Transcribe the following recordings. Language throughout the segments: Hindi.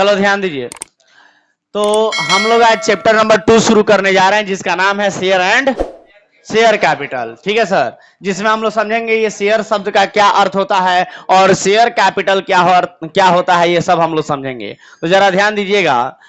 चलो ध्यान दीजिए। तो हम लोग आज चैप्टर नंबर 2 शुरू करने जा रहे हैं, जिसका नाम है शेयर एंड शेयर कैपिटल। ठीक है सर, जिसमें हम लोग समझेंगे ये शेयर शब्द का क्या अर्थ होता है और शेयर कैपिटल क्या होता है, ये सब हम लोग समझेंगे। तो जरा ध्यान दीजिएगा।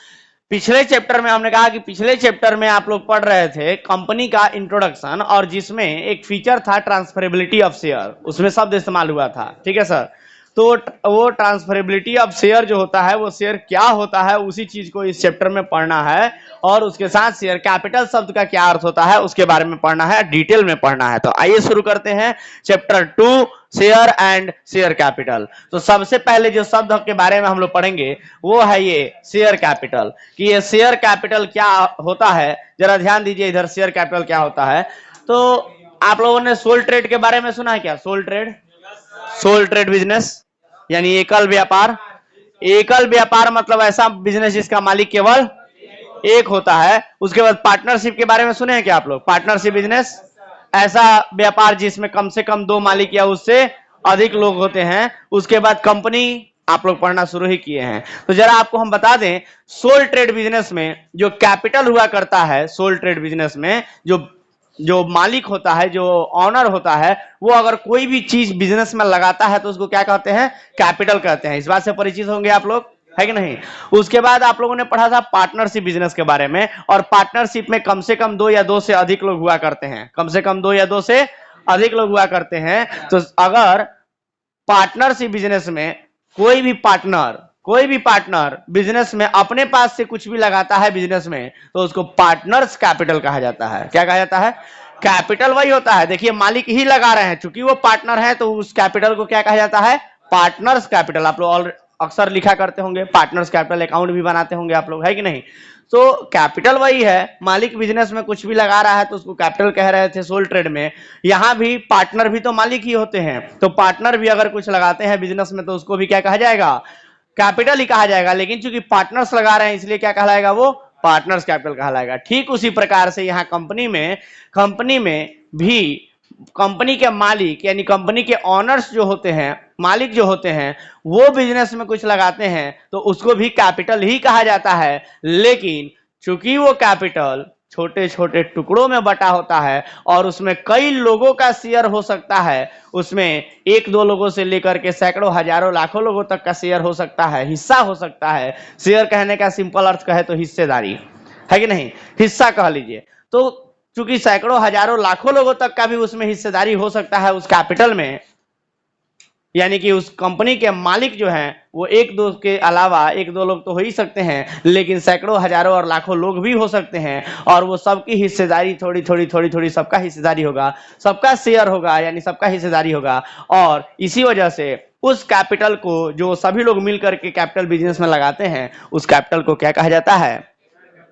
पिछले चैप्टर में हमने कहा कि पिछले चैप्टर में आप लोग पढ़ रहे थे कंपनी का इंट्रोडक्शन, और जिसमें एक फीचर था ट्रांसफरेबिलिटी ऑफ शेयर, उसमें शब्द इस्तेमाल हुआ था। ठीक है सर, तो वो ट्रांसफरेबिलिटी ऑफ शेयर जो होता है, वो शेयर क्या होता है, उसी चीज को इस चैप्टर में पढ़ना है। और उसके साथ शेयर कैपिटल शब्द का क्या अर्थ होता है उसके बारे में पढ़ना है, डिटेल में पढ़ना है। तो आइए शुरू करते हैं chapter 2, share and share capital. तो सबसे पहले जो शब्द के बारे में हम लोग पढ़ेंगे वो है ये शेयर कैपिटल, कि ये शेयर कैपिटल क्या होता है। जरा ध्यान दीजिए इधर, शेयर कैपिटल क्या होता है। तो आप लोगों ने सोल ट्रेड के बारे में सुना है क्या? Sole trade, sole trade business यानी एकल व्यापार। एकल व्यापार मतलब ऐसा बिजनेस जिसका मालिक केवल एक होता है। उसके बाद पार्टनरशिप के बारे में सुने हैं क्या आप लोग? पार्टनरशिप बिजनेस ऐसा व्यापार जिसमें कम से कम 2 मालिक या उससे अधिक लोग होते हैं। उसके बाद कंपनी आप लोग पढ़ना शुरू ही किए हैं। तो जरा आपको हम बता दें, सोल ट्रेड बिजनेस में जो कैपिटल हुआ करता है, सोल ट्रेड बिजनेस में जो मालिक होता है, जो ऑनर होता है, वो अगर कोई भी चीज बिजनेस में लगाता है तो उसको क्या कहते हैं? कैपिटल कहते हैं। इस बात से परिचित होंगे आप लोग, है कि नहीं? उसके बाद आप लोगों ने पढ़ा था पार्टनरशिप बिजनेस के बारे में, और पार्टनरशिप में कम से कम 2 या 2 से अधिक लोग हुआ करते हैं। कम से कम 2 या 2 से अधिक लोग हुआ करते हैं। तो अगर पार्टनरशिप बिजनेस में कोई भी पार्टनर बिजनेस में अपने पास से कुछ भी लगाता है बिजनेस में, तो उसको पार्टनर्स कैपिटल कहा जाता है। क्या कहा जाता है? कैपिटल वही होता है। देखिए, मालिक ही लगा रहे हैं, चूंकि वो पार्टनर है तो उस कैपिटल को क्या कहा जाता है? Partners capital. आप लोग अक्सर लिखा करते होंगे, पार्टनर्स कैपिटल अकाउंट भी बनाते होंगे आप लोग, है कि नहीं? तो कैपिटल वही है। मालिक बिजनेस में कुछ भी लगा रहा है तो उसको कैपिटल कह रहे थे सोल ट्रेड में। यहां भी पार्टनर भी तो मालिक ही होते हैं, तो पार्टनर भी अगर कुछ लगाते हैं बिजनेस में तो उसको भी क्या कहा जाएगा? कैपिटल ही कहा जाएगा। लेकिन चूंकि पार्टनर्स लगा रहे हैं इसलिए क्या कहलाएगा? वो पार्टनर्स कैपिटल कहलाएगा। ठीक उसी प्रकार से यहाँ कंपनी में भी कंपनी के मालिक यानी कंपनी के ऑनर्स जो होते हैं, मालिक जो होते हैं, वो बिजनेस में कुछ लगाते हैं तो उसको भी कैपिटल ही कहा जाता है। लेकिन चूंकि वो कैपिटल छोटे छोटे टुकड़ों में बटा होता है और उसमें कई लोगों का शेयर हो सकता है, उसमें 1-2 लोगों से लेकर के सैकड़ों हजारों लाखों लोगों तक का शेयर हो सकता है, हिस्सा हो सकता है। शेयर कहने का सिंपल अर्थ कहे तो हिस्सेदारी, है कि नहीं? हिस्सा कह लीजिए। तो चूंकि सैकड़ों हजारों लाखों लोगों तक का भी उसमें हिस्सेदारी हो सकता है उस कैपिटल में, यानी कि उस कंपनी के मालिक जो हैं वो 1-2 के अलावा 1-2 लोग तो हो ही सकते हैं, लेकिन सैकड़ों हजारों और लाखों लोग भी हो सकते हैं। और वो सबकी हिस्सेदारी थोड़ी थोड़ी थोड़ी थोड़ी सबका हिस्सेदारी होगा, सबका शेयर होगा, यानी सबका हिस्सेदारी होगा। और इसी वजह से उस कैपिटल को जो सभी लोग मिलकर के कैपिटल बिजनेस में लगाते हैं, उस कैपिटल को क्या कहा जाता है?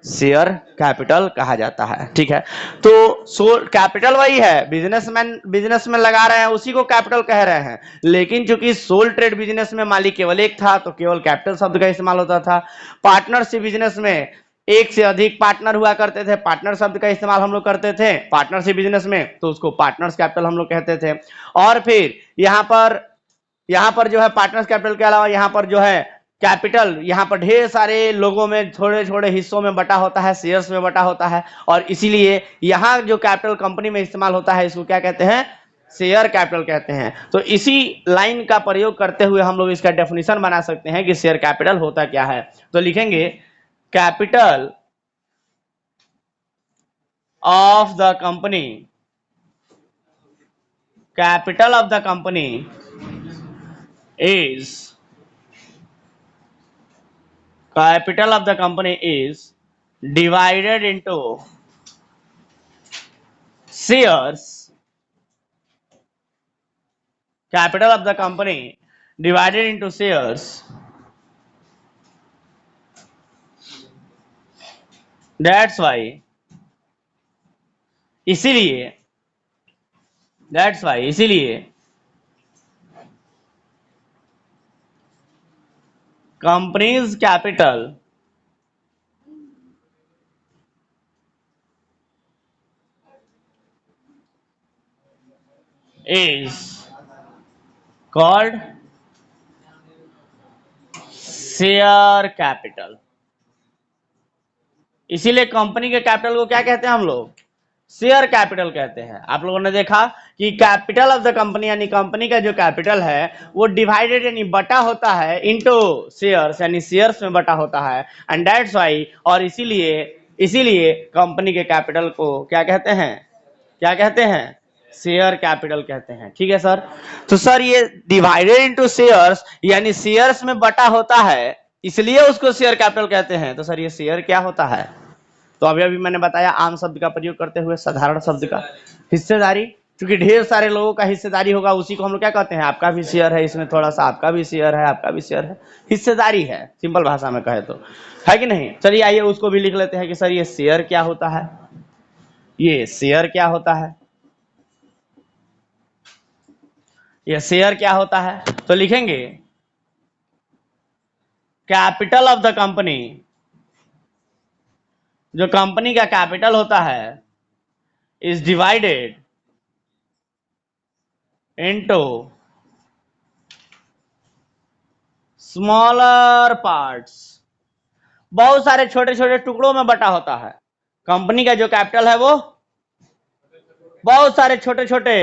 शेयर कैपिटल कहा जाता है। ठीक है, तो सोल कैपिटल वही है, बिजनेसमैन बिजनेस में लगा रहे हैं उसी को कैपिटल कह रहे हैं। लेकिन चूंकि सोल ट्रेड बिजनेस में मालिक केवल एक था तो केवल कैपिटल शब्द का इस्तेमाल होता था। पार्टनरशिप बिजनेस में एक से अधिक पार्टनर हुआ करते थे, पार्टनर शब्द का इस्तेमाल हम लोग करते थे पार्टनरशिप बिजनेस में, तो उसको पार्टनर्स कैपिटल हम लोग कहते थे। और फिर यहाँ पर जो है पार्टनर्स कैपिटल के अलावा यहाँ पर जो है कैपिटल, यहाँ पर ढेर सारे लोगों में थोड़े थोड़े हिस्सों में बटा होता है, शेयर्स में बटा होता है। और इसीलिए यहाँ जो कैपिटल कंपनी में इस्तेमाल होता है इसको क्या कहते हैं? शेयर कैपिटल कहते हैं। तो इसी लाइन का प्रयोग करते हुए हम लोग इसका डेफिनेशन बना सकते हैं कि शेयर कैपिटल होता क्या है। तो लिखेंगे capital of the company, capital of the company is capital of the company is divided into shares. Capital of the company divided into shares. That's why इसीलिए companies capital is called share capital. इसीलिए कंपनी के कैपिटल को क्या कहते हैं हम लोग? शेयर कैपिटल कहते हैं। आप लोगों ने देखा कि कैपिटल ऑफ द कंपनी यानी कंपनी का जो कैपिटल है वो डिवाइडेड यानी बटा होता है इनटू शेयर्स यानी शेयर्स में बटा होता है, एंड दैट्स व्हाई, और इसीलिए कंपनी के कैपिटल को क्या कहते हैं? क्या कहते हैं? शेयर कैपिटल कहते हैं। ठीक है सर। तो सर ये डिवाइडेड इनटू शेयर्स यानी शेयर्स में बटा होता है, इसलिए उसको शेयर कैपिटल कहते हैं। तो सर ये शेयर क्या होता है? तो अभी अभी मैंने बताया आम शब्द का प्रयोग करते हुए साधारण शब्द का हिस्सेदारी। क्योंकि ढेर सारे लोगों का हिस्सेदारी होगा, उसी को हम लोग क्या कहते हैं? आपका भी शेयर है, इसमें थोड़ा सा आपका भी शेयर है, आपका भी शेयर है, हिस्सेदारी है, सिंपल भाषा में कहे तो, है कि नहीं? चलिए आइए उसको भी लिख लेते हैं कि सर ये शेयर क्या होता है, ये शेयर क्या होता है, ये शेयर क्या होता है। तो लिखेंगे कैपिटल ऑफ द कंपनी, जो कंपनी का कैपिटल होता है, is divided into smaller parts, बहुत सारे छोटे छोटे टुकड़ों में बटा होता है। कंपनी का जो कैपिटल है वो बहुत सारे छोटे छोटे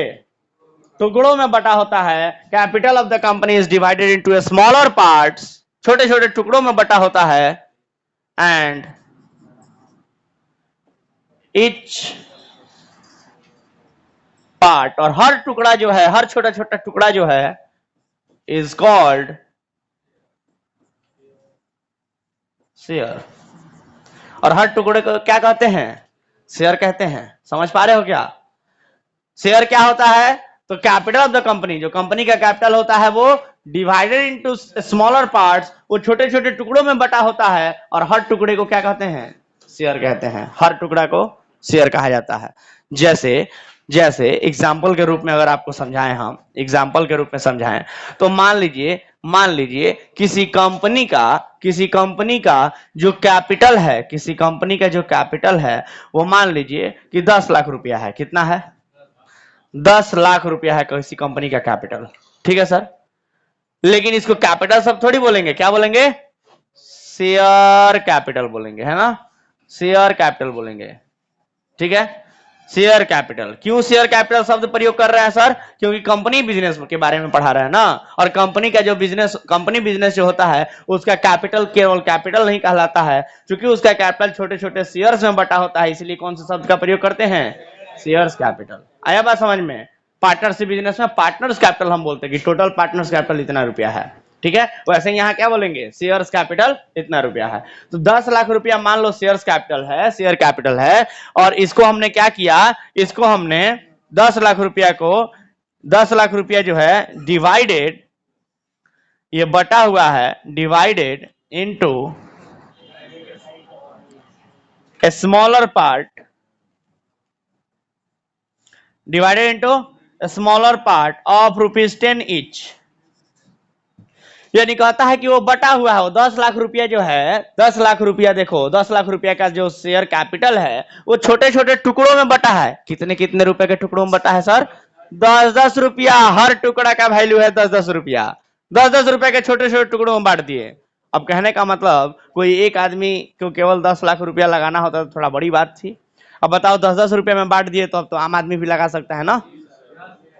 टुकड़ों में बटा होता है। Capital of the company is divided into smaller parts, छोटे छोटे टुकड़ों में बटा होता है, एंड ईच पार्ट, और हर टुकड़ा जो है, हर छोटा छोटा टुकड़ा जो है, इज कॉल्ड शेयर। और हर टुकड़े को क्या कहते हैं? शेयर कहते हैं। समझ पा रहे हो क्या? शेयर क्या होता है? तो कैपिटल ऑफ द कंपनी, जो कंपनी का कैपिटल होता है वो डिवाइडेड इनटू स्मॉलर पार्ट्स, वो छोटे छोटे टुकड़ों में बटा होता है, और हर टुकड़े को क्या कहते हैं? शेयर कहते हैं। हर टुकड़ा को शेयर कहा जाता है। जैसे जैसे एग्जाम्पल के रूप में अगर आपको समझाएं, हम एग्जाम्पल के रूप में समझाएं, तो मान लीजिए किसी कंपनी का जो कैपिटल है, किसी कंपनी का जो कैपिटल है वो मान लीजिए कि 10 लाख रुपया है। कितना है? 10 लाख रुपया है किसी कंपनी का कैपिटल। ठीक है सर। लेकिन इसको कैपिटल सब थोड़ी बोलेंगे, क्या बोलेंगे? शेयर कैपिटल बोलेंगे, है ना? शेयर कैपिटल बोलेंगे। ठीक है, शेयर कैपिटल। क्यों शेयर कैपिटल शब्द प्रयोग कर रहे हैं सर? क्योंकि कंपनी बिजनेस के बारे में पढ़ा रहे हैं ना, और कंपनी का जो बिजनेस, कंपनी बिजनेस जो होता है उसका कैपिटल केवल कैपिटल नहीं कहलाता है, क्योंकि उसका कैपिटल छोटे छोटे शेयर्स में बटा होता है। इसलिए कौन से शब्द का प्रयोग करते हैं? Shares capital. आया बात समझ में? पार्टनरशिप बिजनेस में पार्टनर्स कैपिटल हम बोलते हैं कि टोटल पार्टनर्स कैपिटल इतना रुपया है। ठीक है, वैसे यहाँ क्या बोलेंगे? शेयर्स कैपिटल इतना रुपया है। तो 10 लाख रुपया मान लो शेयर्स कैपिटल है, शेयर कैपिटल है, और इसको हमने क्या किया? इसको हमने 10 लाख रुपया को, 10 लाख रुपया जो है डिवाइडेड, ये बटा हुआ है, divided into a smaller part, divided into smaller part of ₹10 each. यानी कहता है कि वो बटा हुआ है, वो 10 लाख रुपया जो है, 10 लाख रुपया, देखो 10 लाख रुपया का जो शेयर कैपिटल है वो छोटे छोटे टुकड़ों में बटा है। कितने कितने रुपए के टुकड़ों में बटा है सर? 10-10 रुपया। हर टुकड़ा का वैल्यू है 10-10 रुपया। 10-10 रुपए के छोटे छोटे टुकड़ों में बांट दिए। अब कहने का मतलब कोई एक आदमी को केवल 10 लाख रुपया लगाना होता तो थोड़ा बड़ी बात थी। अब बताओ 10-10 रुपये में बांट दिए, तो अब तो आम आदमी भी लगा सकता है ना?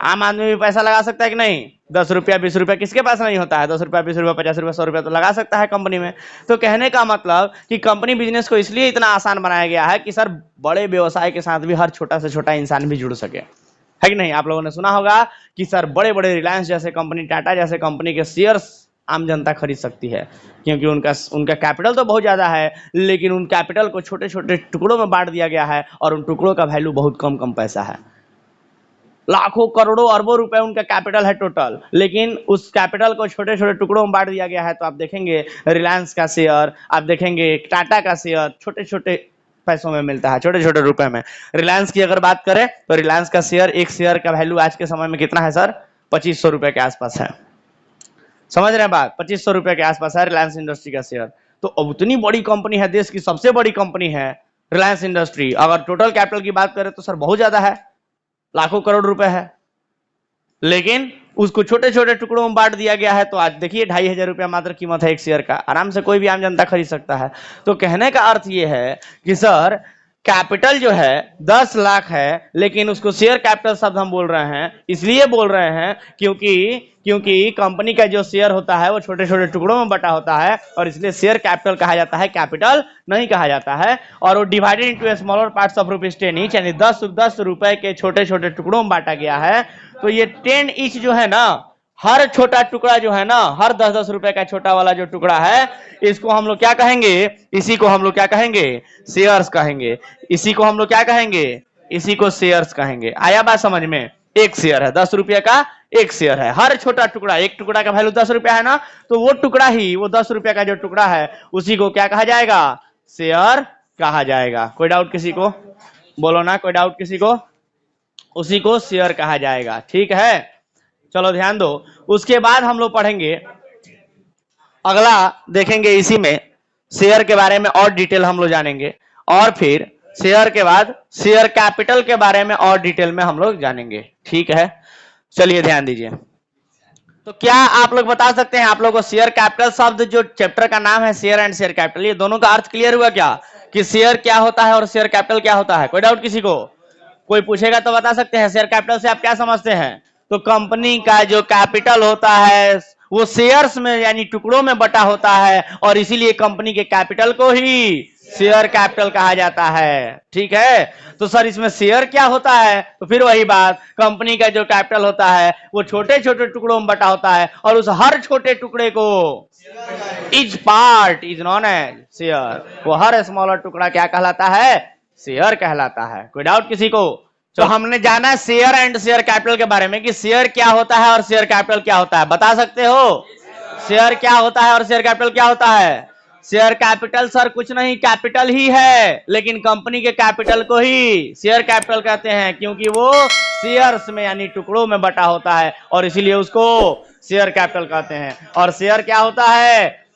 आम आदमी भी पैसा लगा सकता है कि नहीं? 10 रुपया 20 रुपया किसके पास नहीं होता है? 10 रुपया 20 रुपया 50 रुपया 100 रुपया तो लगा सकता है कंपनी में। तो कहने का मतलब कि कंपनी बिजनेस को इसलिए इतना आसान बनाया गया है कि सर बड़े व्यवसाय के साथ भी हर छोटा से छोटा इंसान भी जुड़ सके, है कि नहीं? आप लोगों ने सुना होगा कि सर बड़े बड़े रिलायंस जैसे कंपनी, टाटा जैसे कंपनी के शेयर्स आम जनता खरीद सकती है, क्योंकि उनका कैपिटल तो बहुत ज्यादा है, लेकिन उन कैपिटल को छोटे छोटे टुकड़ों में बांट दिया गया है, और उन टुकड़ों का वैल्यू बहुत कम कम पैसा है। लाखों करोड़ों अरबों रुपए उनका कैपिटल है टोटल, लेकिन उस कैपिटल को छोटे छोटे टुकड़ों में बांट दिया गया है। तो आप देखेंगे रिलायंस का शेयर, आप देखेंगे टाटा का शेयर छोटे छोटे पैसों में मिलता है, छोटे छोटे रुपए में। रिलायंस की अगर बात करें तो रिलायंस का शेयर, एक शेयर का वैल्यू आज के समय में कितना है सर? 2500 रुपए के आसपास है। समझ रहे हैं बात? 2500 रुपए के आसपास है रिलायंस इंडस्ट्री का शेयर। तो अब उतनी बड़ी कंपनी है, देश की सबसे बड़ी कंपनी है रिलायंस इंडस्ट्री। अगर टोटल कैपिटल की बात करें तो सर बहुत ज्यादा है, लाखों करोड़ रुपए है, लेकिन उसको छोटे छोटे टुकड़ों में बांट दिया गया है। तो आज देखिए 2500 रुपया मात्र कीमत है एक शेयर का, आराम से कोई भी आम जनता खरीद सकता है। तो कहने का अर्थ ये है कि सर कैपिटल जो है 10 लाख है, लेकिन उसको शेयर कैपिटल शब्द हम बोल रहे हैं, इसलिए बोल रहे हैं क्योंकि कंपनी का जो शेयर होता है वो छोटे छोटे टुकड़ों में बटा होता है, और इसलिए शेयर कैपिटल कहा जाता है, कैपिटल नहीं कहा जाता है। और वो divided into smaller parts of ₹10 each, यानी 10 रुपए के छोटे छोटे टुकड़ों में बांटा गया है। तो ये 10 ईच जो है ना, हर छोटा टुकड़ा जो है ना, हर 10-10 रुपए का छोटा वाला जो टुकड़ा है, इसको हम लोग क्या कहेंगे, इसी को हम लोग क्या कहेंगे, शेयर्स कहेंगे। इसी को हम लोग क्या कहेंगे, इसी को शेयर्स कहेंगे। आया बात समझ में? एक शेयर है 10 रुपये का, एक शेयर है। हर छोटा टुकड़ा, एक टुकड़ा का वैल्यू 10 रुपया है ना, तो वो टुकड़ा ही, वो 10 रुपये का जो टुकड़ा है, उसी को क्या कहा जाएगा, शेयर कहा जाएगा। कोई डाउट किसी को? बोलो ना, कोई डाउट किसी को? उसी को शेयर कहा जाएगा। ठीक है, चलो ध्यान दो। उसके बाद हम लोग पढ़ेंगे, अगला देखेंगे, इसी में शेयर के बारे में और डिटेल हम लोग जानेंगे, और फिर शेयर के बाद शेयर कैपिटल के बारे में और डिटेल में हम लोग जानेंगे। ठीक है, चलिए ध्यान दीजिए। तो क्या आप लोग बता सकते हैं, आप लोग को शेयर कैपिटल शब्द, जो चैप्टर का नाम है शेयर एंड शेयर कैपिटल, ये दोनों का अर्थ क्लियर हुआ क्या, कि शेयर क्या होता है और शेयर कैपिटल क्या होता है? कोई डाउट किसी को? कोई पूछेगा तो बता सकते हैं, शेयर कैपिटल से आप क्या समझते हैं? तो कंपनी का जो कैपिटल होता है वो शेयर्स में यानी टुकड़ों में बटा होता है, और इसीलिए कंपनी के कैपिटल को ही शेयर कैपिटल कहा जाता है। ठीक है, तो सर इसमें शेयर क्या होता है? तो फिर वही बात, कंपनी का जो कैपिटल होता है वो छोटे छोटे टुकड़ों में बटा होता है, और उस हर छोटे टुकड़े को each part is known as share, वो हर स्मॉलर टुकड़ा क्या कहलाता है, शेयर कहलाता है। कोई डाउट किसी को? तो हमने जाना शेयर एंड शेयर कैपिटल के बारे में, कि शेयर क्या होता है और शेयर कैपिटल क्या होता है, बता सकते हो? शेयर क्या होता है और शेयर कैपिटल क्या होता है? शेयर कैपिटल सर कुछ नहीं, कैपिटल ही है, लेकिन कंपनी के कैपिटल को ही शेयर कैपिटल कहते हैं, क्योंकि वो शेयर्स में यानी टुकड़ों में बटा होता है, और इसीलिए उसको शेयर कैपिटल कहते हैं। और शेयर क्या होता है?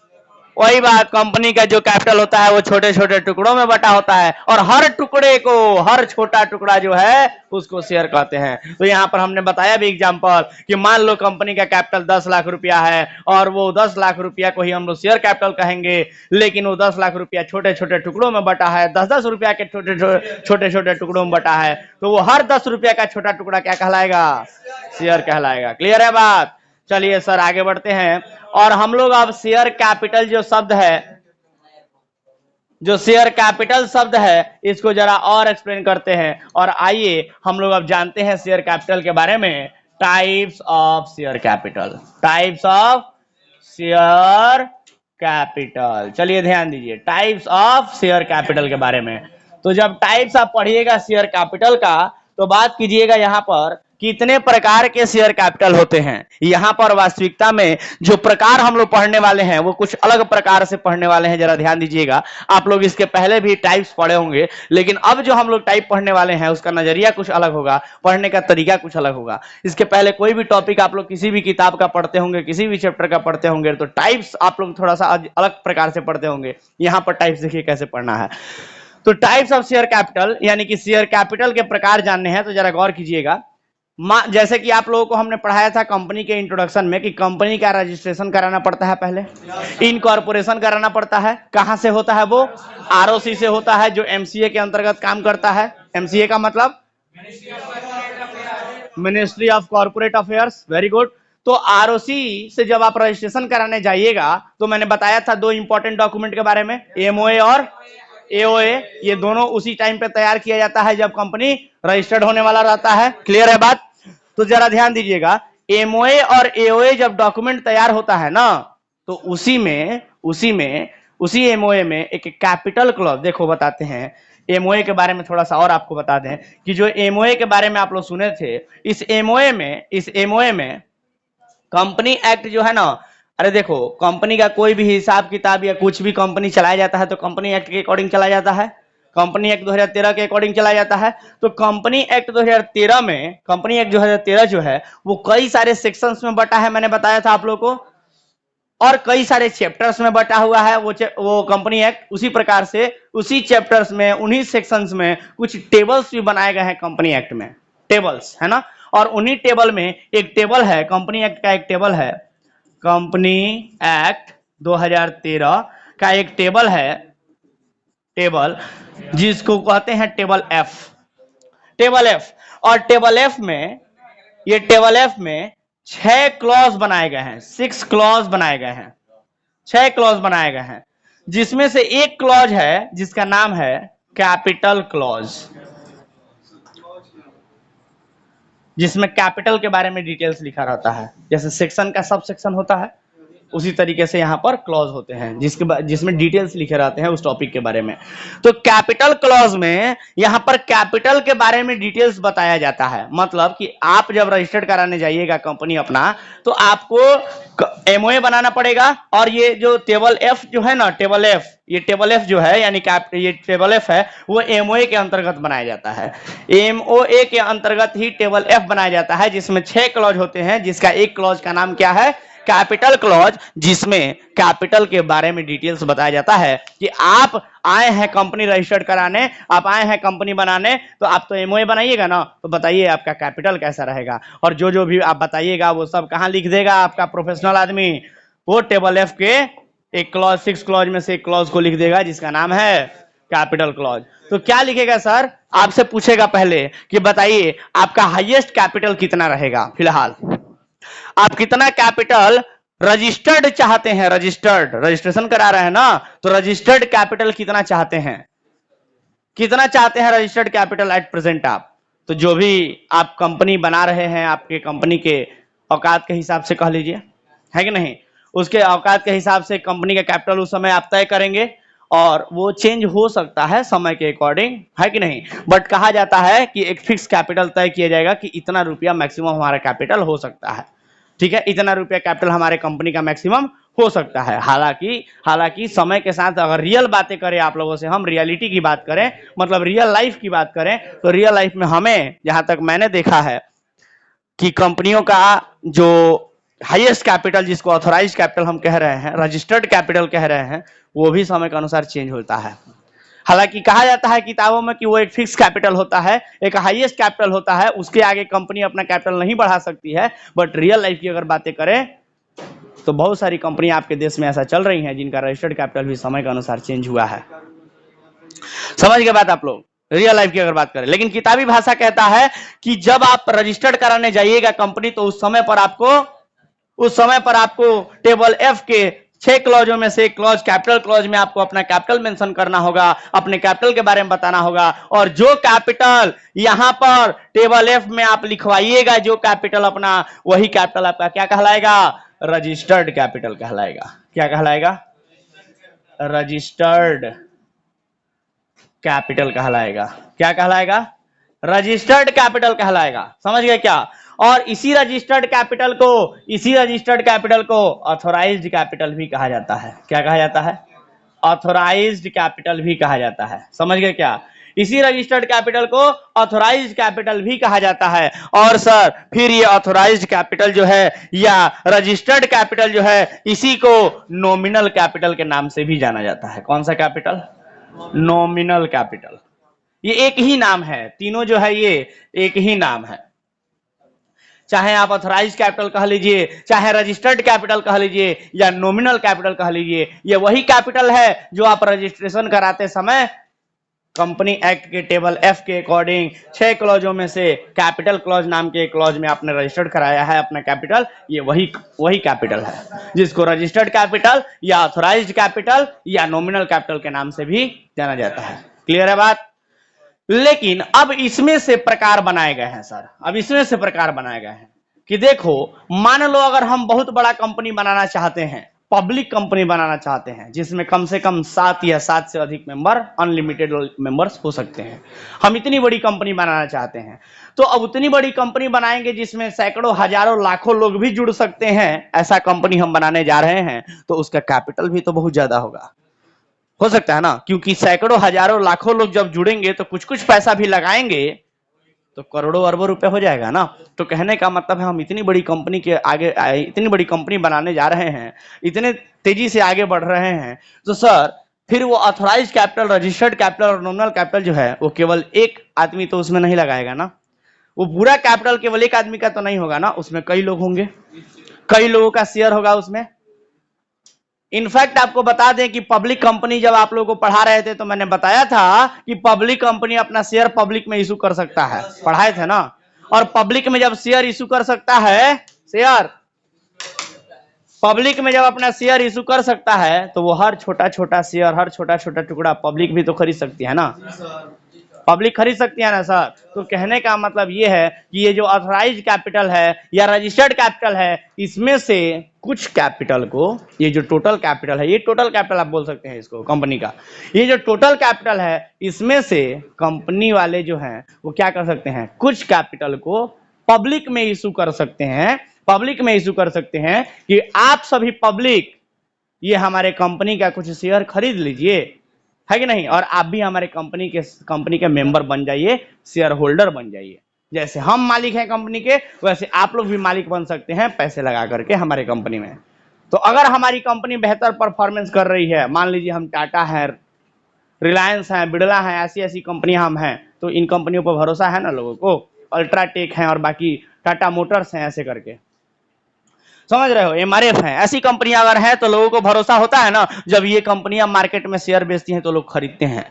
वही बात, कंपनी का जो कैपिटल होता है वो छोटे छोटे टुकड़ों में बटा होता है, और हर टुकड़े को, हर छोटा टुकड़ा जो है उसको शेयर कहते हैं। तो यहाँ पर हमने बताया भी एग्जांपल, कि मान लो कंपनी का कैपिटल 10 लाख रुपया है, और वो 10 लाख रुपया को ही हम लोग शेयर कैपिटल कहेंगे, लेकिन वो 10 लाख रुपया छोटे छोटे टुकड़ों में बटा है, 10-10 रुपया के छोटे छोटे टुकड़ों में बटा है, तो वो हर 10 रुपया का छोटा टुकड़ा क्या कहलाएगा, शेयर कहलाएगा। क्लियर है बात? चलिए सर आगे बढ़ते हैं, और हम लोग अब शेयर कैपिटल जो शब्द है, जो शेयर कैपिटल शब्द है, इसको जरा और एक्सप्लेन करते हैं। और आइए हम लोग अब जानते हैं शेयर कैपिटल के बारे में, types of share capital, types of share capital. चलिए ध्यान दीजिए, टाइप्स ऑफ शेयर कैपिटल के बारे में। तो जब टाइप्स आप पढ़िएगा शेयर कैपिटल का, तो बात कीजिएगा यहाँ पर कितने प्रकार के शेयर कैपिटल होते हैं। यहाँ पर वास्तविकता में जो प्रकार हम लोग पढ़ने वाले हैं वो कुछ अलग प्रकार से पढ़ने वाले हैं, जरा ध्यान दीजिएगा। आप लोग इसके पहले भी टाइप्स पढ़े होंगे, लेकिन अब जो हम लोग टाइप पढ़ने वाले हैं उसका नजरिया कुछ अलग होगा, पढ़ने का तरीका कुछ अलग होगा। इसके पहले कोई भी टॉपिक आप लोग किसी भी किताब का पढ़ते होंगे, किसी भी चैप्टर का पढ़ते होंगे, तो टाइप्स आप लोग थोड़ा सा अलग प्रकार से पढ़ते होंगे। यहाँ पर टाइप्स देखिए कैसे पढ़ना है। तो टाइप्स ऑफ शेयर कैपिटल यानी कि शेयर कैपिटल के प्रकार जानने हैं, तो जरा गौर कीजिएगा। जैसे कि आप लोगों को हमने पढ़ाया था कंपनी के इंट्रोडक्शन में, कि कंपनी का रजिस्ट्रेशन कराना पड़ता है, पहले इनकॉर्पोरेशन कराना पड़ता है। कहां से होता है वो? आरओसी से होता है, जो एमसीए के अंतर्गत काम करता है। एमसीए का मतलब ministry of corporate affairs. Very good. तो आरओसी से जब आप रजिस्ट्रेशन कराने जाइएगा, तो मैंने बताया था दो इंपॉर्टेंट डॉक्यूमेंट के बारे में, एमओए और एओए। ये दोनों उसी टाइम पे तैयार किया जाता है जब कंपनी रजिस्टर्ड होने वाला रहता है। क्लियर है बात? तो जरा ध्यान दीजिएगा, एमओए और एओए जब डॉक्यूमेंट तैयार होता है ना, तो उसी एमओए में एक कैपिटल क्लॉज, देखो बताते हैं एमओए के बारे में, थोड़ा सा और आपको बता दें कि जो एमओए के बारे में आप लोग सुने थे, इस एमओए में कंपनी एक्ट जो है ना, अरे देखो कंपनी का कोई भी हिसाब किताब या कुछ भी कंपनी चलाया जाता है तो कंपनी एक्ट के अकॉर्डिंग चला जाता है। कंपनी एक्ट 2013 के अकॉर्डिंग चला जाता है। तो कंपनी एक्ट 2013 में, कंपनी एक्ट 2013 जो है वो कई सारे सेक्शंस में बटा है, मैंने बताया था आप लोग को, और कई सारे चैप्टर्स में बटा हुआ है वो कंपनी एक्ट। उसी प्रकार से उसी चैप्टर्स में, उन्हीं सेक्शंस में कुछ टेबल्स भी बनाए गए हैं कंपनी एक्ट में, टेबल्स है ना। और उन्हीं टेबल में एक टेबल है, कंपनी एक्ट का एक टेबल है, कंपनी एक्ट 2013 का एक टेबल है, टेबल जिसको कहते हैं टेबल एफ। टेबल एफ, और टेबल एफ में, ये टेबल एफ में 6 क्लॉज बनाए गए हैं, 6 क्लॉज बनाए गए हैं, 6 क्लॉज बनाए गए हैं, जिसमें से एक क्लॉज है जिसका नाम है कैपिटल क्लॉज, जिसमें कैपिटल के बारे में डिटेल्स लिखा रहता है। जैसे सेक्शन का सब सेक्शन होता है, उसी तरीके से यहाँ पर क्लॉज होते हैं जिसमें डिटेल्स लिखे रहते हैं उस टॉपिक के बारे में। तो कैपिटल क्लॉज में यहाँ पर कैपिटल के बारे में डिटेल्स बताया जाता है। मतलब कि आप जब रजिस्टर्ड कराने जाइएगा कंपनी अपना, तो आपको एमओए बनाना पड़ेगा, और ये जो टेबल एफ जो है ना, टेबल एफ, ये टेबल एफ जो है, यानी ये टेबल एफ है, वो एमओए के अंतर्गत बनाया जाता है। एमओए के अंतर्गत ही टेबल एफ बनाया जाता है, जिसमें 6 क्लॉज होते हैं, जिसका एक क्लॉज का नाम क्या है, कैपिटल क्लॉज, जिसमें कैपिटल के बारे में डिटेल्स बताया जाता है कि आप आए हैं कंपनी रजिस्टर्ड कराने, आप आए हैं कंपनी बनाने, तो आप तो एमओए बनाइएगा ना, तो बताइए आपका कैपिटल कैसा रहेगा, और जो भी आप बताइएगा वो सब कहां लिख देगा आपका प्रोफेशनल आदमी, वो टेबल एफ के एक क्लॉज, 6 क्लॉज में से एक क्लॉज को लिख देगा जिसका नाम है कैपिटल क्लॉज। तो क्या लिखेगा सर, आपसे पूछेगा पहले कि बताइए आपका हाईएस्ट कैपिटल कितना रहेगा, फिलहाल आप कितना कैपिटल रजिस्टर्ड चाहते हैं, रजिस्ट्रेशन करा रहे हैं ना, तो रजिस्टर्ड कैपिटल कितना चाहते हैं, कितना चाहते हैं रजिस्टर्ड कैपिटल एट प्रेजेंट आप। तो जो भी आप कंपनी बना रहे हैं, आपके कंपनी के औकात के हिसाब से कह लीजिए, है कि नहीं, उसके औकात के हिसाब से कंपनी का कैपिटल उस समय आप तय करेंगे, और वो चेंज हो सकता है समय के अकॉर्डिंग, है कि नहीं, बट कहा जाता है कि एक फिक्स कैपिटल तय किया जाएगा कि इतना रुपया मैक्सिमम हमारा कैपिटल हो सकता है, ठीक है, इतना रुपया कैपिटल हमारे कंपनी का मैक्सिमम हो सकता है। हालांकि समय के साथ अगर रियल बातें करें आप लोगों से, हम रियलिटी की बात करें, मतलब रियल लाइफ की बात करें, तो रियल लाइफ में हमें, जहां तक मैंने देखा है, कि कंपनियों का जो हाईएस्ट कैपिटल, जिसको ऑथराइज्ड कैपिटल हम कह रहे हैं, रजिस्टर्ड कैपिटल कह रहे हैं, वो भी समय के अनुसार चेंज होता है। हालांकि कहा जाता है किताबों में कि वो एक फिक्स कैपिटल होता है, एक हाईएस्ट कैपिटल होता है, उसके आगे कंपनी अपना कैपिटल नहीं बढ़ा सकती है। बट रियल लाइफ की अगर बातें करें तो बहुत सारी कंपनियां आपके देश में ऐसा चल रही हैं जिनका रजिस्टर्ड कैपिटल भी समय के अनुसार चेंज हुआ है। समझ गए बात आप लोग, रियल लाइफ की अगर बात करें। लेकिन किताबी भाषा कहता है कि जब आप रजिस्टर्ड कराने जाइएगा कंपनी, तो उस समय पर आपको टेबल एफ के 6 क्लॉजों में से एक क्लॉज, कैपिटल क्लॉज में आपको अपना कैपिटल मेंशन करना होगा, अपने कैपिटल के बारे में बताना होगा, और जो कैपिटल यहां पर टेबल एफ में आप लिखवाइएगा, जो कैपिटल अपना, वही कैपिटल आपका क्या कहलाएगा, रजिस्टर्ड कैपिटल कहलाएगा। क्या कहलाएगा, रजिस्टर्ड कैपिटल कहलाएगा। क्या कहलाएगा, रजिस्टर्ड कैपिटल कहलाएगा। समझ गए क्या, और इसी रजिस्टर्ड कैपिटल को ऑथोराइज्ड कैपिटल भी कहा जाता है। क्या कहा जाता है, ऑथोराइज्ड कैपिटल भी कहा जाता है। समझ गए क्या, इसी रजिस्टर्ड कैपिटल को ऑथोराइज्ड कैपिटल भी कहा जाता है। और सर फिर ये ऑथोराइज्ड कैपिटल जो है या रजिस्टर्ड कैपिटल जो है, इसी को नॉमिनल कैपिटल के नाम से भी जाना जाता है। कौन सा कैपिटल, नॉमिनल कैपिटल। ये एक ही नाम है, तीनों जो है ये एक ही नाम है। चाहे आप ऑथराइज्ड कैपिटल कह लीजिए, चाहे रजिस्टर्ड कैपिटल कह लीजिए, या नॉमिनल कैपिटल कह लीजिए, ये वही कैपिटल है जो आप रजिस्ट्रेशन कराते समय कंपनी एक्ट के टेबल एफ के अकॉर्डिंग 6 क्लॉजों में से कैपिटल क्लॉज नाम के क्लॉज में आपने रजिस्टर्ड कराया है अपना कैपिटल, ये वही कैपिटल है जिसको रजिस्टर्ड कैपिटल या ऑथराइज्ड कैपिटल या नॉमिनल कैपिटल के नाम से भी जाना जाता है। क्लियर है बात। लेकिन अब इसमें से प्रकार बनाए गए हैं सर, अब इसमें से प्रकार बनाए गए हैं कि देखो, मान लो अगर हम बहुत बड़ा कंपनी बनाना चाहते हैं, पब्लिक कंपनी बनाना चाहते हैं, जिसमें कम से कम 7 या 7 से अधिक मेंबर, अनलिमिटेड मेंबर्स हो सकते हैं, हम इतनी बड़ी कंपनी बनाना चाहते हैं, तो अब उतनी बड़ी कंपनी बनाएंगे जिसमें सैकड़ों, हजारों, लाखों लोग भी जुड़ सकते हैं, ऐसा कंपनी हम बनाने जा रहे हैं, तो उसका कैपिटल भी तो बहुत ज्यादा हो सकता है ना, क्योंकि सैकड़ों, हजारों, लाखों लोग जब जुड़ेंगे तो कुछ कुछ पैसा भी लगाएंगे, तो करोड़ों अरबों रुपए हो जाएगा ना। तो कहने का मतलब है हम इतनी बड़ी कंपनी के आगे, इतनी बड़ी कंपनी बनाने जा रहे हैं, इतने तेजी से आगे बढ़ रहे हैं, तो सर फिर वो ऑथराइज्ड कैपिटल, रजिस्टर्ड कैपिटल और नॉमिनल कैपिटल जो है, वो केवल एक आदमी तो उसमें नहीं लगाएगा ना, वो पूरा कैपिटल केवल एक आदमी का तो नहीं होगा ना, उसमें कई लोग होंगे, कई लोगों का शेयर होगा उसमें। इनफैक्ट आपको बता दें कि पब्लिक कंपनी जब आप लोगों को पढ़ा रहे थे तो मैंने बताया था कि पब्लिक कंपनी अपना शेयर पब्लिक में इशू कर सकता है, पढ़ाए थे ना। और पब्लिक में जब शेयर इशू कर सकता है, शेयर पब्लिक में जब अपना शेयर इशू कर सकता है तो वो हर छोटा छोटा शेयर, हर छोटा छोटा टुकड़ा पब्लिक भी तो खरीद सकती है ना, पब्लिक खरीद सकती है ना सर। तो कहने का मतलब ये है कि ये जो ऑथराइज्ड कैपिटल है या रजिस्टर्ड कैपिटल है, इसमें से कुछ कैपिटल को, ये जो टोटल कैपिटल है, ये टोटल कैपिटल आप बोल सकते हैं इसको कंपनी का, ये जो टोटल कैपिटल है इसमें से कंपनी वाले जो हैं वो क्या कर सकते हैं, कुछ कैपिटल को पब्लिक में इशू कर सकते हैं, पब्लिक में इशू कर सकते हैं कि आप सभी पब्लिक ये हमारे कंपनी का कुछ शेयर खरीद लीजिए, है कि नहीं, और आप भी हमारे कंपनी के मेंबर बन जाइए, शेयर होल्डर बन जाइए। जैसे हम मालिक हैं कंपनी के, वैसे आप लोग भी मालिक बन सकते हैं पैसे लगा करके हमारे कंपनी में। तो अगर हमारी कंपनी बेहतर परफॉर्मेंस कर रही है, मान लीजिए हम टाटा है, रिलायंस है, बिड़ला है, ऐसी ऐसी कंपनियां हम हैं, तो इन कंपनियों पर भरोसा है ना लोगों को, अल्ट्राटेक है और बाकी टाटा मोटर्स हैं, ऐसे करके समझ रहे हो, एमआरएफ है, ऐसी कंपनियां अगर हैं तो लोगों को भरोसा होता है ना। जब ये कंपनियां मार्केट में शेयर बेचती हैं तो लोग खरीदते हैं,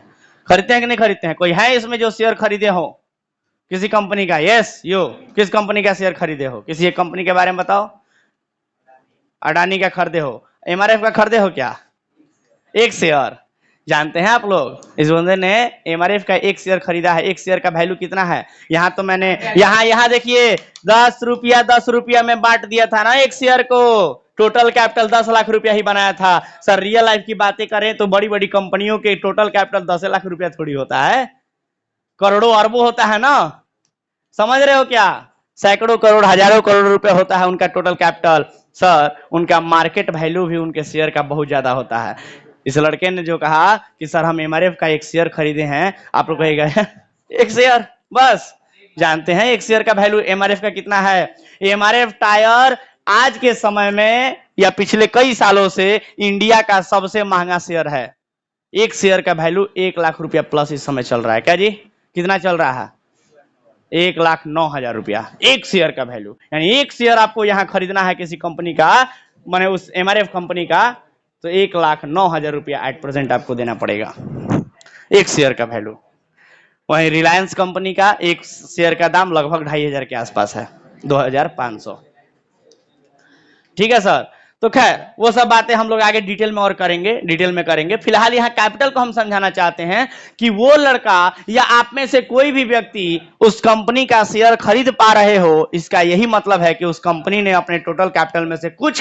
खरीदते हैं कि नहीं खरीदते हैं? कोई है इसमें जो शेयर खरीदे हो किसी कंपनी का? यस, यो किस कंपनी का शेयर खरीदे हो? किसी एक कंपनी के बारे में बताओ। अडानी का खरीदे हो? एमआरएफ का खरीदे हो क्या? एक शेयर। जानते हैं आप लोग, इस बंदे ने एमआरएफ का एक शेयर खरीदा है। एक शेयर का वैल्यू कितना है? यहाँ तो मैंने यहाँ देखिए 10 रुपया में बांट दिया था ना एक शेयर को, टोटल कैपिटल 10 लाख रुपया ही बनाया था। सर रियल लाइफ की बातें करें तो बड़ी बड़ी कंपनियों के टोटल कैपिटल 10 लाख रुपया थोड़ी होता है, करोड़ों अरबों होता है ना, समझ रहे हो क्या? सैकड़ों करोड़, हजारों करोड़ रुपए होता है उनका टोटल कैपिटल। सर उनका मार्केट वैल्यू भी उनके शेयर का बहुत ज्यादा होता है। इस लड़के ने जो कहा कि सर हम एमआरएफ का एक शेयर खरीदे हैं, आप लोग कहेगा एक शेयर बस। जानते हैं एक शेयर का वैल्यू एमआरएफ का कितना है? एमआरएफ टायर आज के समय में या पिछले कई सालों से इंडिया का सबसे महंगा शेयर है। एक शेयर का वैल्यू 1 लाख रुपया प्लस इस समय चल रहा है। क्या जी, कितना चल रहा है? 1,09,000 रुपया एक शेयर का वैल्यू। यानी एक शेयर आपको यहां खरीदना है किसी कंपनी का, माने उस एमआरएफ कंपनी का, तो 1,09,000 रुपया एट प्रेजेंट आपको देना पड़ेगा, एक शेयर का वैल्यू। वहीं रिलायंस कंपनी का एक शेयर का दाम लगभग 2,500 के आसपास है, 2,500। ठीक है सर। तो खैर वो सब बातें हम लोग आगे डिटेल में करेंगे। फिलहाल यहाँ कैपिटल को हम समझाना चाहते हैं कि वो लड़का या आप में से कोई भी व्यक्ति उस कंपनी का शेयर खरीद पा रहे हो, इसका यही मतलब है कि उस कंपनी ने अपने टोटल कैपिटल में से कुछ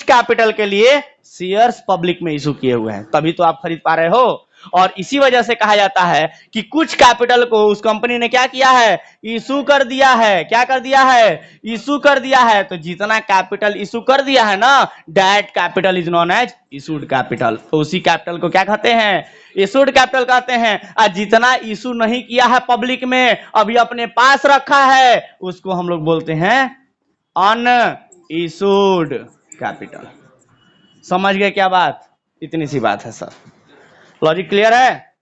कैपिटल के लिए शेयर्स पब्लिक में इशू किए हुए हैं, तभी तो आप खरीद पा रहे हो। और इसी वजह से कहा जाता है कि कुछ कैपिटल को उस कंपनी ने क्या किया है? इशू कर दिया है। क्या कर दिया है? इशू कर दिया है। तो जितना कैपिटल इशू कर दिया है ना, that capital is known as issued capital. तो उसी कैपिटल को क्या कहते हैं? इशूड कैपिटल कहते हैं। और जितना इशू नहीं किया है पब्लिक में, अभी अपने पास रखा है, उसको हम लोग बोलते हैं अनइशूड कैपिटल। समझ गए क्या बात? इतनी सी बात है सर, लॉजिक क्लियर है?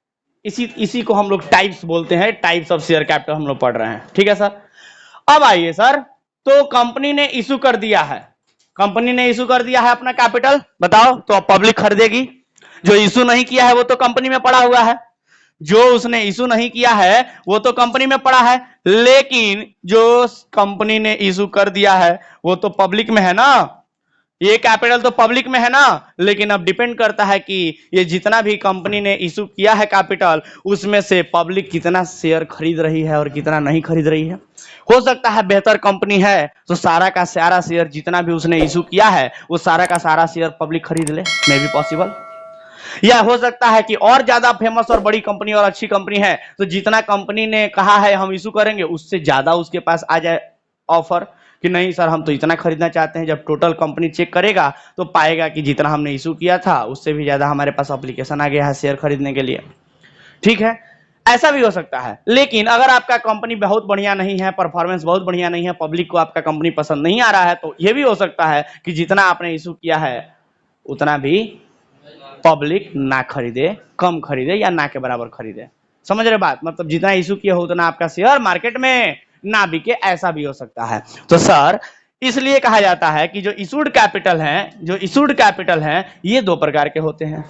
इसी को हम लोग टाइप्स बोलते हैं, टाइप्स ऑफ शेयर कैपिटल हम लोग पढ़ रहे हैं। ठीक है सर। अब आइए सर, तो कंपनी ने इशू कर दिया है, अपना कैपिटल, बताओ तो अब पब्लिक खरीदेगी। जो इशू नहीं किया है वो तो कंपनी में पड़ा हुआ है, जो उसने इशू नहीं किया है वो तो कंपनी में पड़ा है, लेकिन जो कंपनी ने इशू कर दिया है वो तो पब्लिक में है ना, ये कैपिटल तो पब्लिक में है ना। लेकिन अब डिपेंड करता है कि ये जितना भी कंपनी ने इशू किया है कैपिटल, उसमें से पब्लिक कितना शेयर खरीद रही है और कितना नहीं खरीद रही है। हो सकता है बेहतर कंपनी है तो सारा का सारा शेयर जितना भी उसने इशू किया है वो सारा का सारा शेयर पब्लिक खरीद ले, मे बी पॉसिबल। या हो सकता है कि और ज्यादा फेमस और बड़ी कंपनी और अच्छी कंपनी है, तो जितना कंपनी ने कहा है हम इशू करेंगे उससे ज्यादा उसके पास आ जाए ऑफर कि नहीं सर हम तो इतना खरीदना चाहते हैं। जब टोटल कंपनी चेक करेगा तो पाएगा कि जितना हमने इशू किया था उससे भी ज्यादा हमारे पास एप्लीकेशन आ गया है शेयर खरीदने के लिए। ठीक है, ऐसा भी हो सकता है। लेकिन अगर आपका कंपनी बहुत बढ़िया नहीं है, परफॉर्मेंस बहुत बढ़िया नहीं है, पब्लिक को आपका कंपनी पसंद नहीं आ रहा है, तो यह भी हो सकता है कि जितना आपने इशू किया है उतना भी पब्लिक ना खरीदे, कम खरीदे या ना के बराबर खरीदे। समझ रहे बात? मतलब जितना इशू किया हो उतना आपका शेयर मार्केट में ना बिके, ऐसा भी हो सकता है। तो सर इसलिए कहा जाता है कि जो इशूड कैपिटल है ये दो प्रकार के होते हैं।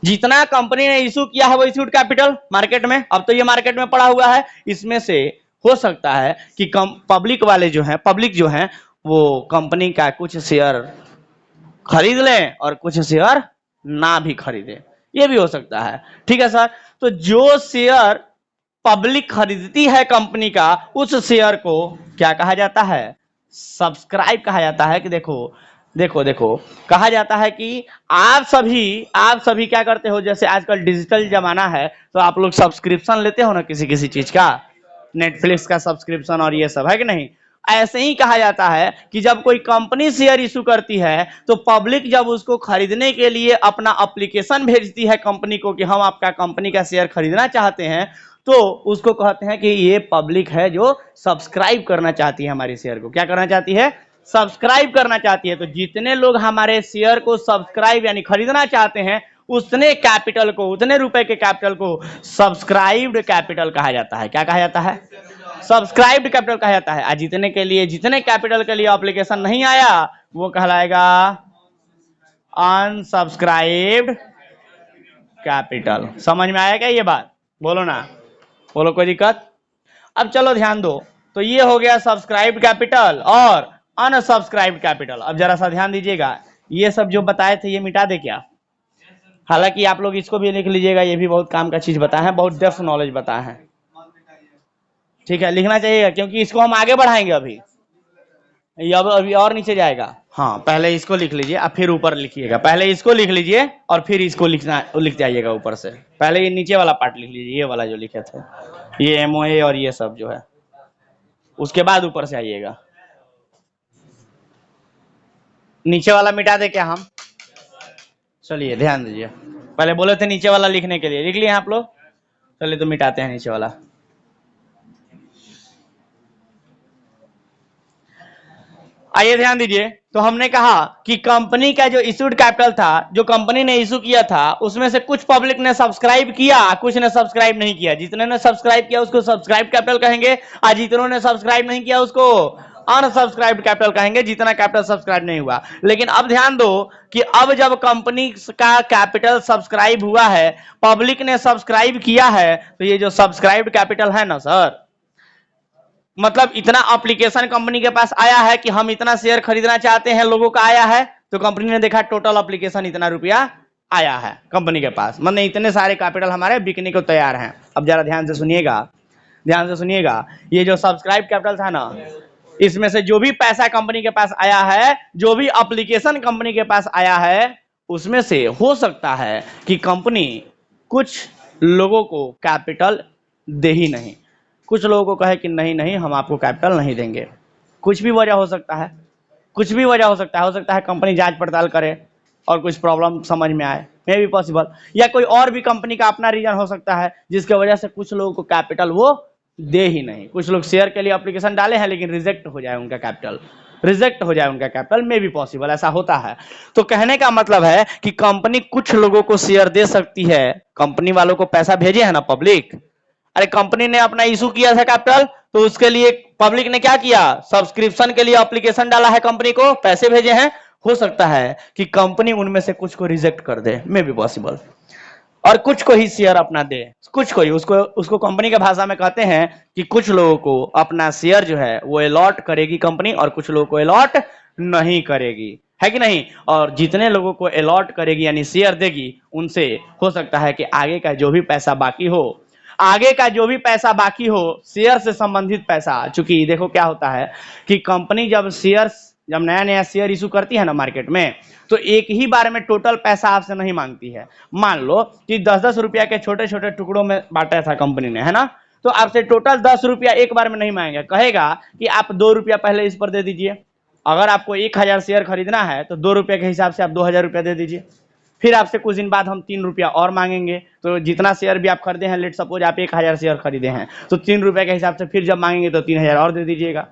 जितना कंपनी ने इशू किया है वो इशूड कैपिटल मार्केट में, अब तो ये मार्केट में पड़ा हुआ है, इसमें से हो सकता है कि पब्लिक जो है वो कंपनी का कुछ शेयर खरीद लें और कुछ शेयर ना भी खरीदे, ये भी हो सकता है। ठीक है सर, तो जो शेयर पब्लिक खरीदती है कंपनी का, उस शेयर को क्या कहा जाता है? सब्सक्राइब कहा जाता है। कि देखो कहा जाता है कि आप सभी क्या करते हो, जैसे आजकल डिजिटल जमाना है तो आप लोग सब्सक्रिप्शन लेते हो ना किसी चीज का, नेटफ्लिक्स का सब्सक्रिप्शन और ये सब, है कि नहीं? ऐसे ही कहा जाता है कि जब कोई कंपनी शेयर इशू करती है तो पब्लिक जब उसको खरीदने के लिए अपना एप्लीकेशन भेजती है कंपनी को कि हम आपका कंपनी का शेयर खरीदना चाहते हैं, तो उसको कहते हैं कि ये पब्लिक है जो सब्सक्राइब करना चाहती है हमारी शेयर को। क्या करना चाहती है? सब्सक्राइब करना चाहती है। तो जितने लोग हमारे शेयर को सब्सक्राइब यानी खरीदना चाहते हैं, उतने रुपए के कैपिटल को सब्सक्राइब्ड कैपिटल कहा जाता है। क्या कहा जाता है? सब्सक्राइब्ड कैपिटल कहा जाता है। जितने कैपिटल के लिए एप्लीकेशन नहीं आया वो कहलाएगा अनसब्सक्राइब्ड कैपिटल। समझ में आया क्या ये बात? बोलो ना, बोलो, कोई दिक्कत? अब चलो ध्यान दो, तो ये हो गया सब्सक्राइब्ड कैपिटल और अनसब्सक्राइब्ड कैपिटल। अब जरा सा ध्यान दीजिएगा, ये सब जो बताए थे ये मिटा दे क्या? हालांकि आप लोग इसको भी लिख लीजिएगा, ये भी बहुत काम का चीज बताया है, बहुत डेप्थ नॉलेज बताया है। ठीक है, लिखना चाहिएगा क्योंकि इसको हम आगे बढ़ाएंगे। अभी और नीचे जाएगा। हाँ, पहले इसको लिख लीजिए अब फिर ऊपर लिखिएगा। पहले इसको लिख लीजिए और फिर इसको लिख जाइएगा ऊपर से। पहले ये नीचे वाला पार्ट लिख लीजिए, ये वाला जो लिखे थे, ये एमओए और ये सब जो है, उसके बाद ऊपर से आइएगा। नीचे वाला मिटा दे क्या हम? चलिए ध्यान दीजिए, पहले बोले थे नीचे वाला लिखने के लिए, लिख लिए आप लोग? चलिए तो मिटाते हैं नीचे वाला। आइए ध्यान दीजिए, तो हमने कहा कि कंपनी का जो इशूड कैपिटल था, जो कंपनी ने इशू किया था, उसमें से कुछ पब्लिक ने सब्सक्राइब किया, कुछ ने सब्सक्राइब नहीं किया। जितने ने सब्सक्राइब किया उसको सब्सक्राइब कैपिटल कहेंगे और जितनों ने सब्सक्राइब नहीं किया उसको अनसब्सक्राइब कैपिटल कहेंगे, जितना कैपिटल सब्सक्राइब नहीं हुआ। लेकिन अब ध्यान दो कि अब जब कंपनी का कैपिटल सब्सक्राइब हुआ है, पब्लिक ने सब्सक्राइब किया है, तो ये जो सब्सक्राइब कैपिटल है ना सर, मतलब इतना एप्लीकेशन कंपनी के पास आया है कि हम इतना शेयर खरीदना चाहते हैं, लोगों का आया है, तो कंपनी ने देखा टोटल एप्लीकेशन इतना रुपया आया है कंपनी के पास, मतलब इतने सारे कैपिटल हमारे बिकने को तैयार हैं। अब जरा ध्यान से सुनिएगा, ये जो सब्सक्राइब कैपिटल था ना, इसमें से जो भी पैसा कंपनी के पास आया है, जो भी एप्लीकेशन कंपनी के पास आया है, उसमें से हो सकता है कि कंपनी कुछ लोगों को कैपिटल दे ही नहीं, कुछ लोगों को कहे कि नहीं हम आपको कैपिटल नहीं देंगे। कुछ भी वजह हो सकता है, हो सकता है कंपनी जांच पड़ताल करे और कुछ प्रॉब्लम समझ में आए, मे भी पॉसिबल, या कोई और भी कंपनी का अपना रीजन हो सकता है जिसके वजह से कुछ लोगों को कैपिटल वो दे ही नहीं। कुछ लोग शेयर के लिए एप्लीकेशन डाले हैं लेकिन रिजेक्ट हो जाए उनका कैपिटल, मे भी पॉसिबल, ऐसा होता है। तो कहने का मतलब है कि कंपनी कुछ लोगों को शेयर दे सकती है, कंपनी वालों को पैसा भेजे है ना पब्लिक, अरे कंपनी ने अपना इशू किया था कैपिटल, तो उसके लिए पब्लिक ने क्या किया? सब्सक्रिप्शन के लिए एप्लीकेशन डाला है, कंपनी को पैसे भेजे हैं। हो सकता है कि कंपनी उनमें से कुछ को रिजेक्ट कर दे, मे बी पॉसिबल, और कुछ को ही शेयर अपना दे, कुछ को ही, उसको कंपनी के भाषा में कहते हैं कि कुछ लोगों को अपना शेयर जो है वो अलॉट करेगी कंपनी और कुछ लोगों को अलॉट नहीं करेगी, है कि नहीं? और जितने लोगों को अलॉट करेगी यानी शेयर देगी, उनसे हो सकता है कि आगे का जो भी पैसा बाकी हो शेयर से संबंधित पैसा, चूंकि देखो क्या होता है कि कंपनी जब नया शेयर इशू करती है ना मार्केट में, तो एक ही बार में टोटल पैसा आपसे नहीं मांगती है। मान लो कि 10-10 रुपया के छोटे छोटे टुकड़ों में बांटा था कंपनी ने, है ना, तो आपसे टोटल 10 रुपया एक बार में नहीं मांगेगा, कहेगा कि आप 2 रुपया पहले इस पर दे दीजिए। अगर आपको 1000 शेयर खरीदना है तो 2 रुपये के हिसाब से आप 2000 रुपया दे दीजिए, फिर आपसे कुछ दिन बाद हम 3 रुपया और मांगेंगे, तो जितना शेयर भी आप खरीदे हैं, लेट सपोज आप 1000 शेयर खरीदे हैं, तो 3 रुपये के हिसाब से फिर जब मांगेंगे तो 3000 और दे दीजिएगा।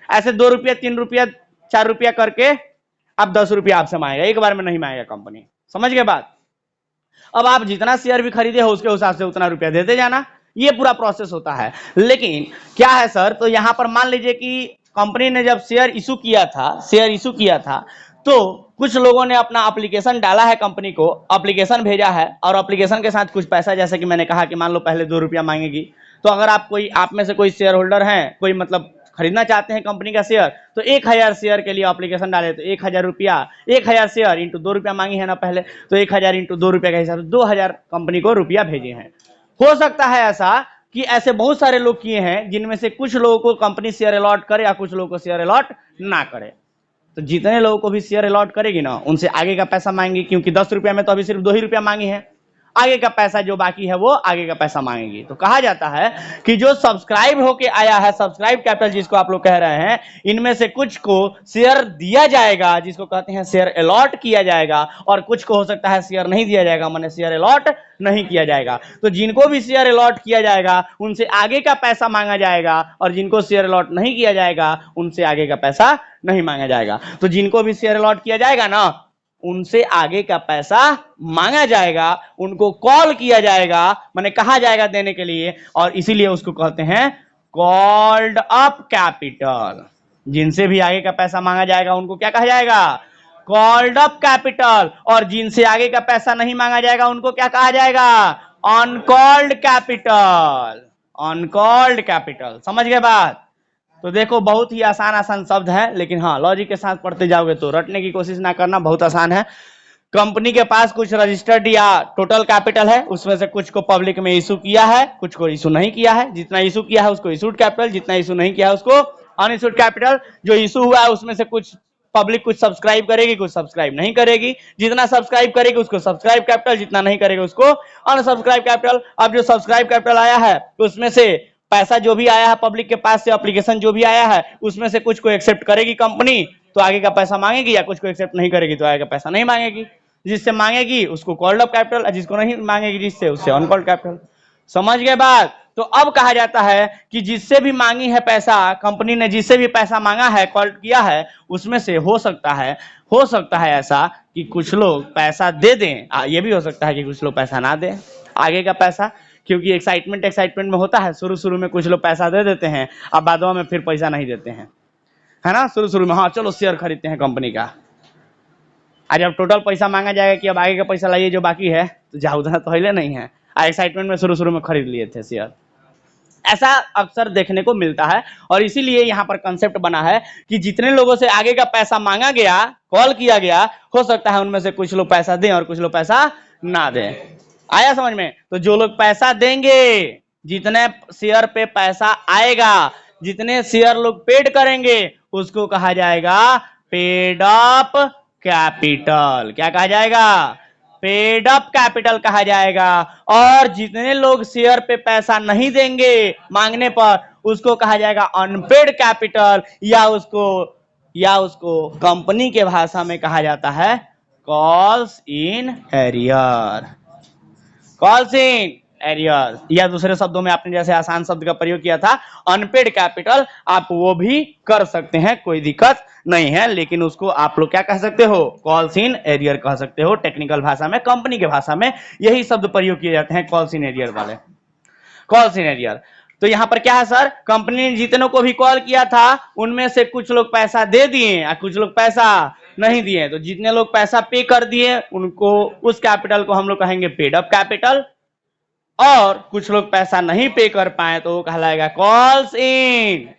ऐसे 2 रुपया 3 रुपया 4 रुपया करके अब 10 रुपया आपसे मांगेगा, एक बार में नहीं मांगेगा कंपनी। समझ गए बात? अब आप जितना शेयर भी खरीदे हो उसके हिसाब से उतना रुपया देते जाना, ये पूरा प्रोसेस होता है। लेकिन क्या है सर, तो यहां पर मान लीजिए कि कंपनी ने जब शेयर इशू किया था तो कुछ लोगों ने अपना एप्लीकेशन डाला है, कंपनी को एप्लीकेशन भेजा है, और एप्लीकेशन के साथ कुछ पैसा, जैसे कि मैंने कहा कि मान लो पहले 2 रुपया मांगेगी, तो अगर आप में से कोई शेयर होल्डर हैं, कोई मतलब खरीदना चाहते हैं कंपनी का शेयर, तो 1000 शेयर के लिए एप्लीकेशन डाले तो 1000 रुपया, 1000 शेयर इंटू 2 रुपया मांगी है ना पहले, तो 1000 इंटू 2 रुपया के हिसाब से 2000 कंपनी को रुपया भेजे हैं। हो सकता है ऐसा कि ऐसे बहुत सारे लोग किए हैं जिनमें से कुछ लोगों को कंपनी शेयर अलॉट करे या कुछ लोगों को शेयर अलॉट ना करे। तो जितने लोगों को भी शेयर अलॉट करेगी ना, उनसे आगे का पैसा मांगेगी, क्योंकि 10 रुपया में तो अभी सिर्फ 2 ही रुपया मांगी है, आगे का पैसा जो बाकी है वो आगे का पैसा मांगेगी। तो कहा जाता है कि जो सब्सक्राइब होके आया है, सब्सक्राइब कैपिटल जिसको आप लोग कह रहे हैं, इनमें से कुछ को शेयर दिया जाएगा, जिसको कहते हैं शेयर अलॉट किया जाएगा, और कुछ को हो सकता है शेयर नहीं दिया जाएगा, माने शेयर अलॉट नहीं किया जाएगा। तो जिनको भी शेयर अलॉट किया जाएगा उनसे आगे का पैसा मांगा जाएगा, और जिनको शेयर अलॉट नहीं किया जाएगा उनसे आगे का पैसा नहीं मांगा जाएगा। तो जिनको भी शेयर अलॉट किया जाएगा ना, उनसे आगे का पैसा मांगा जाएगा, उनको कॉल किया जाएगा, माने कहा जाएगा देने के लिए, और इसीलिए उसको कहते हैं कॉल्ड अप कैपिटल। जिनसे भी आगे का पैसा मांगा जाएगा उनको क्या कहा जाएगा? Called up capital. और जिनसे आगे का पैसा नहीं मांगा जाएगा उनको क्या कहा जाएगा? Uncalled capital. Uncalled capital. समझ गए बात? तो देखो बहुत ही आसान शब्द है, लेकिन हाँ लॉजिक के साथ पढ़ते जाओगे तो रटने की कोशिश ना करना, बहुत आसान है। कंपनी के पास कुछ रजिस्टर्ड या टोटल कैपिटल है, उसमें से कुछ को पब्लिक में इशू किया है, कुछ को इशू नहीं किया है। जितना इशू किया है उसको इशूड कैपिटल, जितना इशू नहीं किया है उसको अनइशूड कैपिटल। जो इशू हुआ है उसमें से कुछ पब्लिक कुछ सब्सक्राइब करेगी, कुछ सब्सक्राइब नहीं करेगी। जितना सब्सक्राइब करेगी उसको सब्सक्राइब कैपिटल, जितना नहीं करेगा उसको अनसब्सक्राइब कैपिटल। अब जो सब्सक्राइब कैपिटल आया है उसमें से पैसा जो भी आया है पब्लिक के पास से, एप्लीकेशन जो भी आया है उसमें से कुछ को एक्सेप्ट करेगी कंपनी तो आगे का पैसा मांगेगी, या कुछ को एक्सेप्ट नहीं करेगी तो आगे का पैसा नहीं मांगेगी। जिससे मांगेगी उसको कॉल्ड अप कैपिटल, जिसको नहीं मांगेगी जिससे उससे अनकॉल्ड कैपिटल। समझ गए बात? तो अब कहा जाता है कि जिससे भी मांगी है पैसा, कंपनी ने जिससे भी पैसा मांगा है, कॉल किया है, उसमें से हो सकता है ऐसा कि कुछ लोग पैसा दे दें, ये भी हो सकता है कि कुछ लोग पैसा ना दें आगे का पैसा, क्योंकि एक्साइटमेंट में होता है। शुरू में कुछ लोग पैसा दे देते हैं, अब बाद में फिर पैसा नहीं देते हैं, है ना। शुरू में हाँ चलो शेयर खरीदते हैं कंपनी का, आज जब टोटल पैसा मांगा जाएगा कि अब आगे का पैसा लाइए जो बाकी है, तो जा उतना तो हिले नहीं है, एक्साइटमेंट में शुरू में खरीद लिए थे शेयर। ऐसा अक्सर देखने को मिलता है, और इसीलिए यहाँ पर कंसेप्ट बना है कि जितने लोगों से आगे का पैसा मांगा गया, कॉल किया गया, हो सकता है उनमें से कुछ लोग पैसा दें और कुछ लोग पैसा ना दें। आया समझ में? तो जो लोग पैसा देंगे, जितने शेयर पे पैसा आएगा, जितने शेयर लोग पेड करेंगे, उसको कहा जाएगा पेड अप कैपिटल। क्या कहा जाएगा? पेड अप कैपिटल कहा जाएगा। और जितने लोग शेयर पे पैसा नहीं देंगे मांगने पर, उसको कहा जाएगा अनपेड कैपिटल, या उसको कंपनी के भाषा में कहा जाता है calls in arrear. Calls in arrear, या दूसरे शब्दों में आपने जैसे आसान शब्द का प्रयोग किया था अनपेड कैपिटल, आप वो भी कर सकते हैं, कोई दिक्कत नहीं है। लेकिन उसको आप लोग क्या कह सकते हो? कॉल्स इन एरियर कह सकते हो। टेक्निकल भाषा में, कंपनी के भाषा में यही शब्द प्रयोग किए जाते हैं, कॉल्स इन एरियर वाले, कॉल्स इन एरियर। तो यहां पर क्या है सर, कंपनी ने जितनों को भी कॉल किया था उनमें से कुछ लोग पैसा दे दिए और कुछ लोग पैसा नहीं दिए। तो जितने लोग पैसा पे कर दिए उनको, उस कैपिटल को हम लोग कहेंगे पेड अप कैपिटल, और कुछ लोग पैसा नहीं पे कर पाए तो वो कहलाएगा कॉल्स इन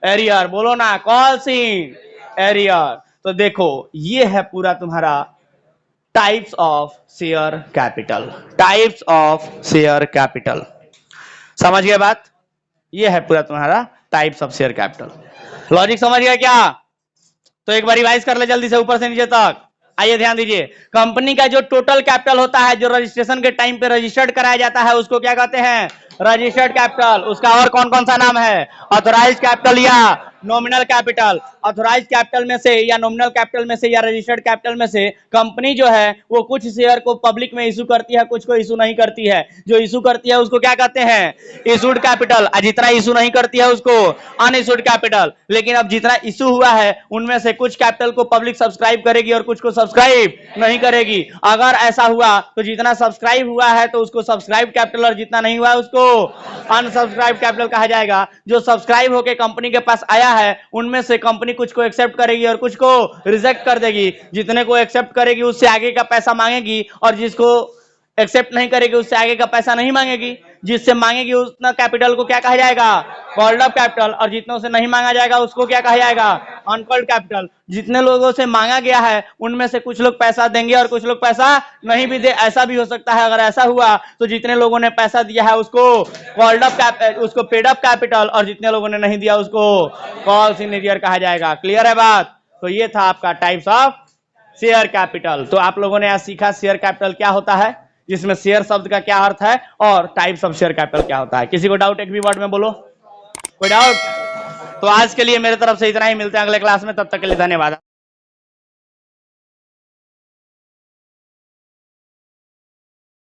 एरियर। बोलो ना, कॉल्स इन एरियर। तो देखो ये है पूरा तुम्हारा types of share capital, types of share capital. समझ गए बात? ये है पूरा तुम्हारा types of share capital. Logic समझ गया क्या? तो एक बार रिवाइज कर ले जल्दी से ऊपर से नीचे तक। आइए ध्यान दीजिए, कंपनी का जो टोटल कैपिटल होता है, जो रजिस्ट्रेशन के टाइम पे रजिस्टर्ड कराया जाता है, उसको क्या कहते हैं? Registered capital. उसका और कौन कौन सा नाम है? ऑथोराइज्ड कैपिटल या नॉमिनल कैपिटल। ऑथोराइज कैपिटल में से या नॉमिनल कैपिटल में से या रजिस्टर्ड कैपिटल में से कंपनी जो है वो कुछ शेयर को पब्लिक में इशू करती है, कुछ को इशू नहीं करती है। जो इशू करती है उसको क्या कहते हैं? Issued capital. जितना इशू नहीं करती है उसको अनइशूड कैपिटल। लेकिन अब जितना इशू हुआ है उनमें से कुछ कैपिटल को पब्लिक सब्सक्राइब करेगी और कुछ को सब्सक्राइब नहीं करेगी। अगर ऐसा हुआ तो जितना सब्सक्राइब हुआ है तो उसको सब्सक्राइब कैपिटल और जितना नहीं हुआ है उसको अनसब्सक्राइब कैपिटल कहा जाएगा। जो सब्सक्राइब होकर कंपनी के पास आया है उनमें से कंपनी कुछ को एक्सेप्ट करेगी और कुछ को रिजेक्ट कर देगी। जितने को एक्सेप्ट करेगी उससे आगे का पैसा मांगेगी और जिसको एक्सेप्ट नहीं करेगी उससे आगे का पैसा नहीं मांगेगी। जिससे मांगेगी उतना कैपिटल को क्या कहा जाएगा? Called up capital. और जितनों से नहीं मांगा जाएगा उसको क्या कहा जाएगा? Uncalled capital. जितने लोगों से मांगा गया है उनमें से कुछ लोग पैसा देंगे और कुछ लोग पैसा नहीं भी दे, ऐसा भी हो सकता है। अगर ऐसा हुआ तो जितने लोगों ने पैसा दिया है उसको कॉल्ड अप कैपिटल, उसको पेड अप कैपिटल, और जितने लोगों ने नहीं दिया उसको कॉल्स इन एरियर कहा जाएगा। क्लियर है बात? तो ये था आपका टाइप्स ऑफ शेयर कैपिटल। तो आप लोगों ने आज सीखा शेयर कैपिटल क्या होता है, जिसमें शेयर शब्द का क्या अर्थ है और टाइप्स ऑफ शेयर कैपिटल क्या होता है। किसी को डाउट एक भी वर्ड में बोलो, कोई डाउट? तो आज के लिए मेरे तरफ से इतना ही। मिलते हैं अगले क्लास में, तब तक के लिए धन्यवाद।